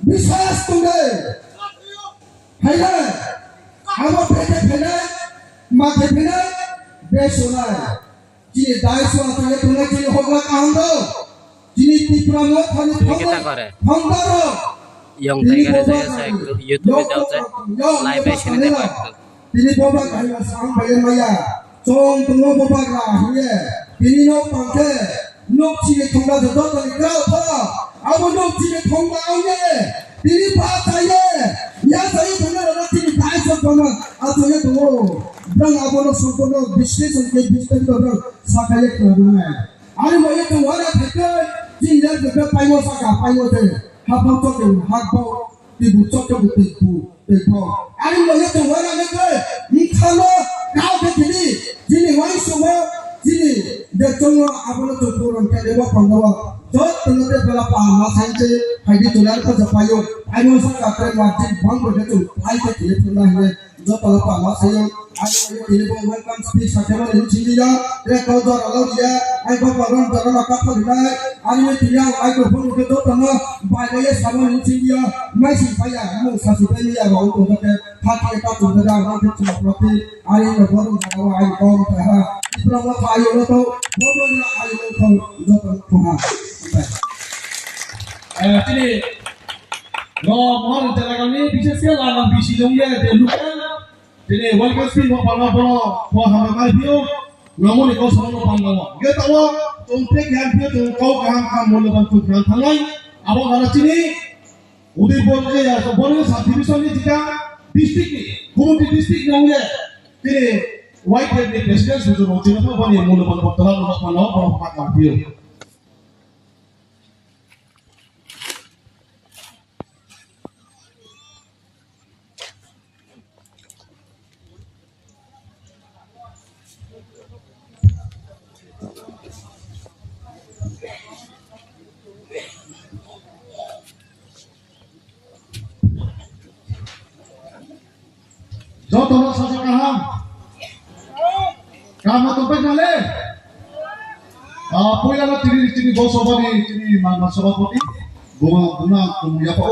বিশ্বাস করে ফেলে আমার পেটে ফেলে মাঠে ফেলে বেশ শোনায় যিনি দায়িত্ব আছে তোমরা যিনি হগলা কান্দ যিনি ত্রিপুরা মত খালি ফন্দর Yang tiger saya YouTube যাচ্ছে লাইভ এসে দেখো তিনি বাবা গাইলা সাং ভাই মাইয়া চং তুনো বাবা গা হিয়ে তিনি নো পাকে nok চিনে থংবা যত তলি গ্রাও ফ আবো nok চিনে থংবা আউয়ে তিনি পাতায়ে ইয়া সাই থংনা রা তিনি দাইছ কমা আতয়ে তো ব্রং আবো নো সম্পূর্ণ বিশ্লেষণ কে বিশ্লেষণ করে সাকালে করনা আরে ময়ে তো ওরা থেকে জিনজার কে পাইমো সাকা পাইমো দে হাফাও তো কে হাফাও তিবু চক্র তিবু দেখো আরে ময়ে তো ওরা থেকে ইখানো কাও কে তিনি যিনি ওই সময় যিনি দেখুন আপনার তো পুরন কে দেব পন্দব যত তনতে বেলা পা মা সাইতে ফাইদে তোলার তো জপায়ো আইনো সাকা কে মাটি ভং করে তো ফাইতে কে তোলা হে যত পা মা সাইও আই তিনি ওয়েলকাম স্পিচ সাথেবা ইঞ্জিনিয়া রে কো দর আলোরিয়া আই গো পরন দরন কা ফরিনা আই তিনি আই গো ফোন কে তো তন বাইরে সামন ইঞ্জিনিয়া মাইসি ফাইয়া মো সাসি পেলিয়া গো তো কে ফাটি কা তো দা না কে চুপতি I go boron go I go তা Ibrahim ayo lo bobonya ayo lo joton kuma jadi no mohon cara kami bisa sekali dalam visi dongnya lukan jadi welcome speech mau panggil mau hamil video namun itu semua panggil dia tahu untuk yang dia tuh kau kaham kamu lepas tuh kerang tangan abang kalau sini udah boleh ya boleh satu division ini jika distrik ini kemudian distrik dongnya jadi White Head President sudah rutin apa bani mula bani bakteran untuk mana orang pakai martir. Jauh tolong saja kaham. Kamu tumpah nale, punya lah ciri bos sobani ciri mana sobapoti, bunga kemudian apa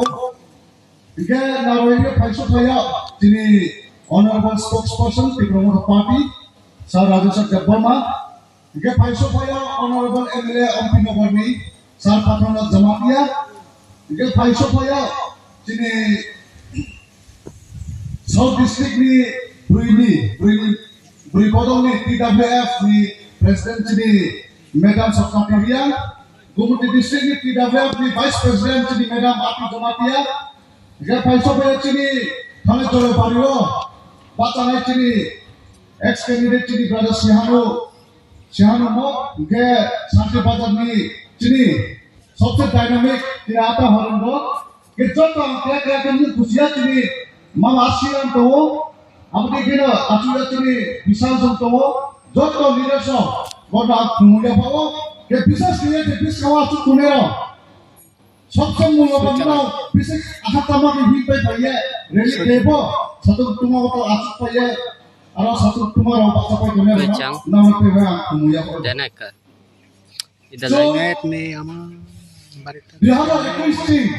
tiga naroinya paisut saya ciri honorable spokesperson di promoter party, Sir Rajeshwar Jabbama, tiga paisut saya honorable MLA Ompino Borni, Sir Patronat Jamatia, tiga paisut saya ciri South District ni Berikutnya ni TWF ni Presiden sini Madam Sekretariat, kemudian di sini TWF ni Vice President sini Madam Ati Jamatia, jika Paisop ya sini kami coba pariwo, bacaan sini ex candidate sini Brother Sihano mo, jika Santi Bajar ni sini सबसे dynamic tidak apa horendo, kita kira-kira ni kusia sini Malasian tu. Apa kira asuran ini bisa contoh, jodoh leadership, bodoh kemudian bawa, ke bisa sekali ke bisa kawas kunero, सबसे मुल्य बंदा bisa आहात tamak hidup payah, reli debo, satu tuma waktu asuk payah, atau satu tuma orang pasal payah kunero, nama payah kemudian bawa. Janak, ida Net nih ama. Dia ada requesting,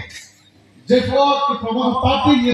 jika kita promote party